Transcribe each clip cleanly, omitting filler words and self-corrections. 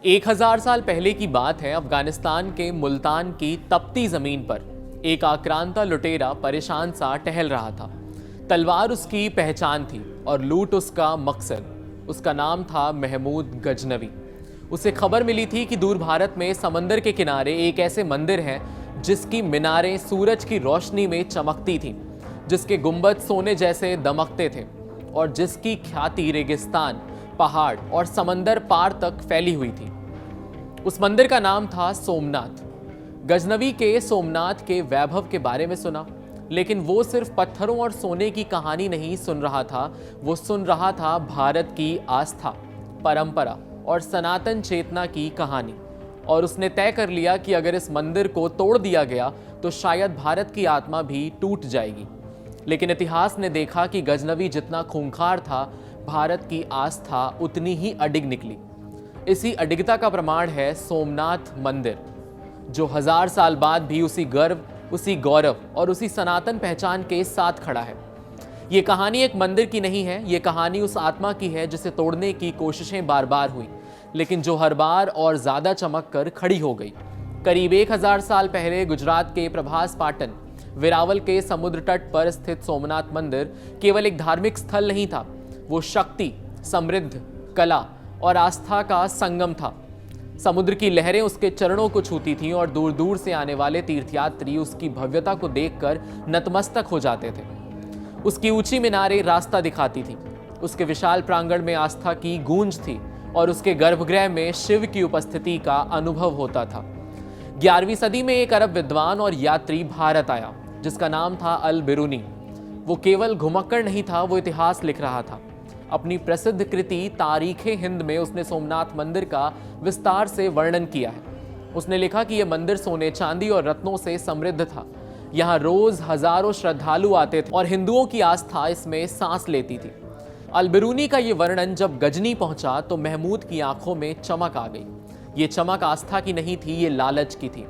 1000 साल पहले की बात है। अफगानिस्तान के मुल्तान की तपती जमीन पर एक आक्रांता लुटेरा परेशान सा टहल रहा था। तलवार उसकी पहचान थी और लूट उसका मकसद। उसका नाम था महमूद गजनवी। उसे खबर मिली थी कि दूर भारत में समंदर के किनारे एक ऐसे मंदिर है जिसकी मीनारें सूरज की रोशनी में चमकती थीं, जिसके गुंबद सोने जैसे दमकते थे और जिसकी ख्याति रेगिस्तान, पहाड़ और समंदर पार तक फैली हुई थी। उस मंदिर का नाम था सोमनाथ। गजनवी के सोमनाथ के वैभव के बारे में सुना, लेकिन वो सिर्फ पत्थरों और सोने की कहानी नहीं सुन रहा था, वो सुन रहा था भारत की आस्था, परंपरा और सनातन चेतना की कहानी। और उसने तय कर लिया कि अगर इस मंदिर को तोड़ दिया गया तो शायद भारत की आत्मा भी टूट जाएगी। लेकिन इतिहास ने देखा कि गजनवी जितना खूंखार था, भारत की आस्था उतनी ही अडिग निकली। इसी अडिगता का प्रमाण है सोमनाथ मंदिर, जो 1000 साल बाद भी उसी गर्व, उसी गौरव और उसी सनातन पहचान के साथ खड़ा है। ये कहानी एक मंदिर की नहीं है, ये कहानी उस आत्मा की है जिसे तोड़ने की कोशिशें बार बार हुई, लेकिन जो हर बार और ज्यादा चमक कर खड़ी हो गई। करीब 1000 साल पहले गुजरात के प्रभास पाटन, वेरावल के समुद्र तट पर स्थित सोमनाथ मंदिर केवल एक धार्मिक स्थल नहीं था, वो शक्ति, समृद्ध, कला और आस्था का संगम था। समुद्र की लहरें उसके चरणों को छूती थीं और दूर दूर से आने वाले तीर्थयात्री उसकी भव्यता को देखकर नतमस्तक हो जाते थे। उसकी ऊंची मीनारें रास्ता दिखाती थीं, उसके विशाल प्रांगण में आस्था की गूंज थी और उसके गर्भगृह में शिव की उपस्थिति का अनुभव होता था। 11वीं सदी में एक अरब विद्वान और यात्री भारत आया, जिसका नाम था अल बिरूनी। वो केवल घुमक्कड़ नहीं था, वो इतिहास लिख रहा था। अपनी प्रसिद्ध कृति तारीखे हिंद में उसने सोमनाथ मंदिर का विस्तार से वर्णन किया है। उसने लिखा कि यह मंदिर सोने, चांदी और रत्नों से समृद्ध था। यहाँ रोज हजारों श्रद्धालु आते थे और हिंदुओं की आस्था इसमें सांस लेती थी। अल बिरूनी का ये वर्णन जब गजनी पहुंचा तो महमूद की आंखों में चमक आ गई। ये चमक आस्था की नहीं थी, ये लालच की थी।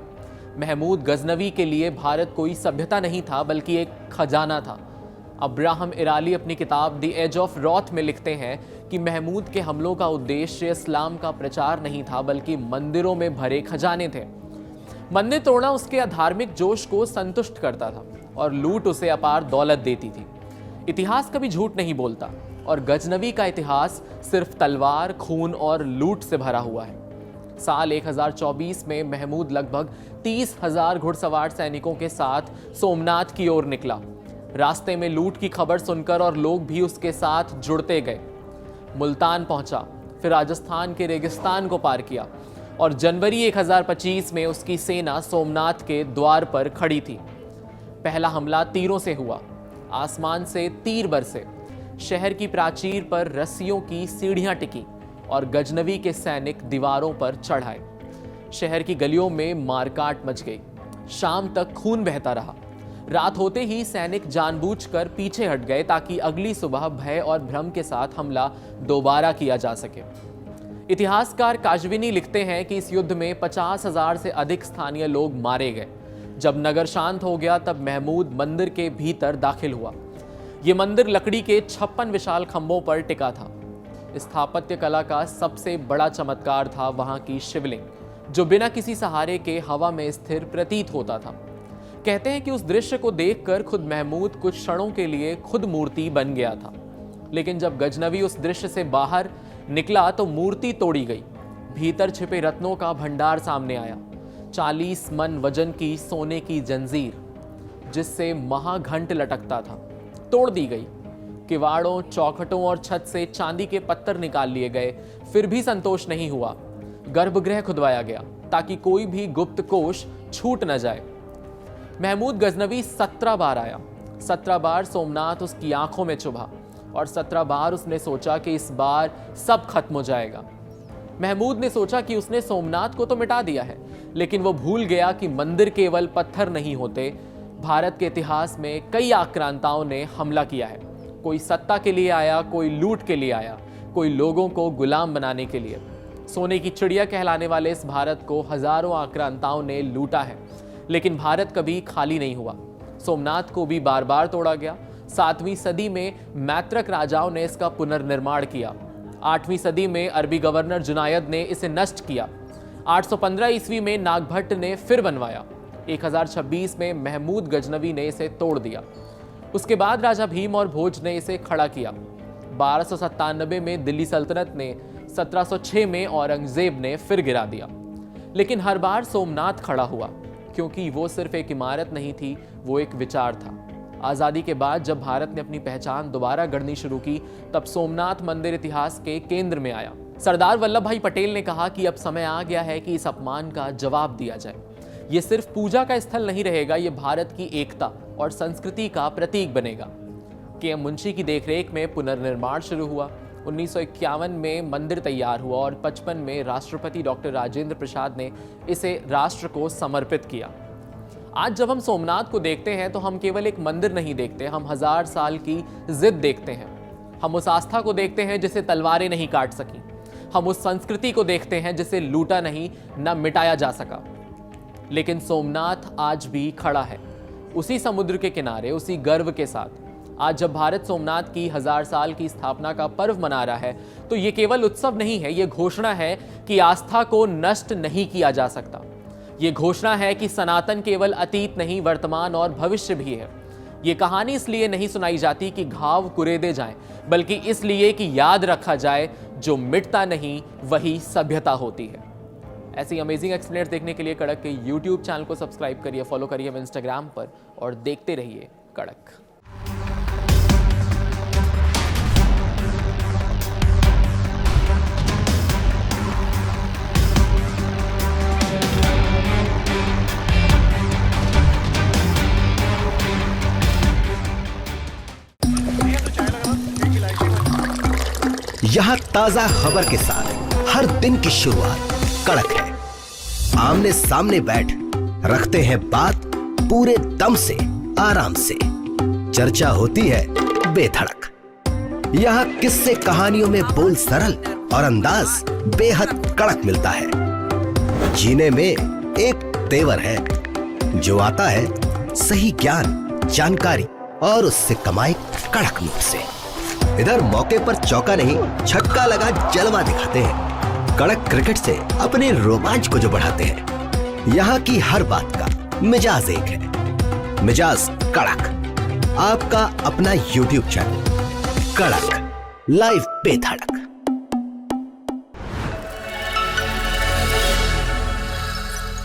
महमूद गजनवी के लिए भारत कोई सभ्यता नहीं था, बल्कि एक खजाना था। अब्राहम इराली अपनी किताब द एज ऑफ रॉथ में लिखते हैं कि महमूद के हमलों का उद्देश्य इस्लाम का प्रचार नहीं था, बल्कि मंदिरों में भरे खजाने थे। मंदिर तोड़ना उसके अधार्मिक जोश को संतुष्ट करता था और लूट उसे अपार दौलत देती थी। इतिहास कभी झूठ नहीं बोलता और गजनवी का इतिहास सिर्फ तलवार, खून और लूट से भरा हुआ है। साल 1024 में महमूद लगभग 30,000 घुड़सवार सैनिकों के साथ सोमनाथ की ओर निकला। रास्ते में लूट की खबर सुनकर और लोग भी उसके साथ जुड़ते गए। मुल्तान पहुंचा, फिर राजस्थान के रेगिस्तान को पार किया और जनवरी 1025 में उसकी सेना सोमनाथ के द्वार पर खड़ी थी। पहला हमला तीरों से हुआ। आसमान से तीर बरसे, शहर की प्राचीर पर रस्सियों की सीढ़ियां टिकी और गजनवी के सैनिक दीवारों पर चढ़ आए। शहर की गलियों में मारकाट मच गई। शाम तक खून बहता रहा। रात होते ही सैनिक जानबूझकर पीछे हट गए ताकि अगली सुबह भय और भ्रम के साथ हमला दोबारा किया जा सके। इतिहासकार काजविनी लिखते हैं कि इस युद्ध में 50,000 से अधिक स्थानीय लोग मारे गए। जब नगर शांत हो गया तब महमूद मंदिर के भीतर दाखिल हुआ। यह मंदिर लकड़ी के 56 विशाल खंभों पर टिका था। स्थापत्य कला का सबसे बड़ा चमत्कार था वहां की शिवलिंग, जो बिना किसी सहारे के हवा में स्थिर प्रतीत होता था। कहते हैं कि उस दृश्य को देखकर खुद महमूद कुछ क्षणों के लिए खुद मूर्ति बन गया था। लेकिन जब गजनवी उस दृश्य से बाहर निकला तो मूर्ति तोड़ी गई। भीतर छिपे रत्नों का भंडार सामने आया। 40 मन वजन की सोने की जंजीर, जिससे महाघंट लटकता था, तोड़ दी गई। किवाड़ों, चौखटों और छत से चांदी के पत्थर निकाल लिए गए। फिर भी संतोष नहीं हुआ। गर्भगृह खुदवाया गया ताकि कोई भी गुप्त कोष छूट न जाए। महमूद गजनवी 17 बार आया। 17 बार सोमनाथ उसकी आंखों में चुभा और 17 बार उसने सोचा कि इस बार सब खत्म हो जाएगा। महमूद ने सोचा कि उसने सोमनाथ को तो मिटा दिया है, लेकिन वो भूल गया कि मंदिर केवल पत्थर नहीं होते। भारत के इतिहास में कई आक्रांताओं ने हमला किया है। कोई सत्ता के लिए आया, कोई लूट के लिए आया, कोई लोगों को गुलाम बनाने के लिए। सोने की चिड़िया कहलाने वाले इस भारत को हजारों आक्रांताओं ने लूटा है, लेकिन भारत कभी खाली नहीं हुआ। सोमनाथ को भी बार बार तोड़ा गया। 7वीं सदी में मैत्रक राजाओं ने इसका पुनर्निर्माण किया। 8वीं सदी में अरबी गवर्नर जुनायद ने इसे नष्ट किया। 815 ईस्वी में नागभट्ट ने फिर बनवाया। 1026 में महमूद गजनवी ने इसे तोड़ दिया। उसके बाद राजा भीम और भोज ने इसे खड़ा किया। 1297 में दिल्ली सल्तनत ने, 1706 में औरंगजेब ने फिर गिरा दिया। लेकिन हर बार सोमनाथ खड़ा हुआ, क्योंकि वो सिर्फ एक इमारत नहीं थी, वो एक विचार था। आज़ादी के बाद जब भारत ने अपनी पहचान दोबारा गढ़नी शुरू की, तब सोमनाथ मंदिर इतिहास के केंद्र में आया। सरदार वल्लभ भाई पटेल ने कहा कि अब समय आ गया है कि इस अपमान का जवाब दिया जाए। ये सिर्फ पूजा का स्थल नहीं रहेगा, ये भारत की एकता और संस्कृति का प्रतीक बनेगा। के.एम. मुंशी की देखरेख में पुनर्निर्माण शुरू हुआ। 1951 में मंदिर तैयार हुआ और 55 में राष्ट्रपति डॉक्टर राजेंद्र प्रसाद ने इसे राष्ट्र को समर्पित किया। आज जब हम सोमनाथ को देखते हैं तो हम केवल एक मंदिर नहीं देखते, हम 1000 साल की जिद देखते हैं। हम उस आस्था को देखते हैं जिसे तलवारें नहीं काट सकी। हम उस संस्कृति को देखते हैं जिसे लूटा नहीं, न मिटाया जा सका। लेकिन सोमनाथ आज भी खड़ा है, उसी समुद्र के किनारे, उसी गर्व के साथ। आज जब भारत सोमनाथ की 1000 साल की स्थापना का पर्व मना रहा है, तो ये केवल उत्सव नहीं है, ये घोषणा है कि आस्था को नष्ट नहीं किया जा सकता। ये घोषणा है कि सनातन केवल अतीत नहीं, वर्तमान और भविष्य भी है। ये कहानी इसलिए नहीं सुनाई जाती कि घाव कुरेदे जाएं, बल्कि इसलिए कि याद रखा जाए, जो मिटता नहीं वही सभ्यता होती है। ऐसी अमेजिंग एक्सप्लेनेट्स देखने के लिए कड़क के YouTube चैनल को सब्सक्राइब करिए, फॉलो करिए इंस्टाग्राम पर और देखते रहिए कड़क। यहाँ ताजा खबर के साथ हर दिन की शुरुआत कड़क है। आमने सामने बैठ रखते हैं बात पूरे दम से, आराम से। चर्चा होती है बेधड़क। यहाँ किस्से कहानियों में बोल सरल और अंदाज बेहद कड़क मिलता है। जीने में एक तेवर है, जो आता है सही ज्ञान, जानकारी और उससे कमाई कड़क नोट से। इधर मौके पर चौका नहीं, छक्का लगा जलवा दिखाते हैं। कड़क क्रिकेट से अपने रोमांच को जो बढ़ाते हैं। यहाँ की हर बात का मिजाज एक है, मिजाज कड़क। आपका अपना YouTube चैनल कड़क, लाइव बेधड़क।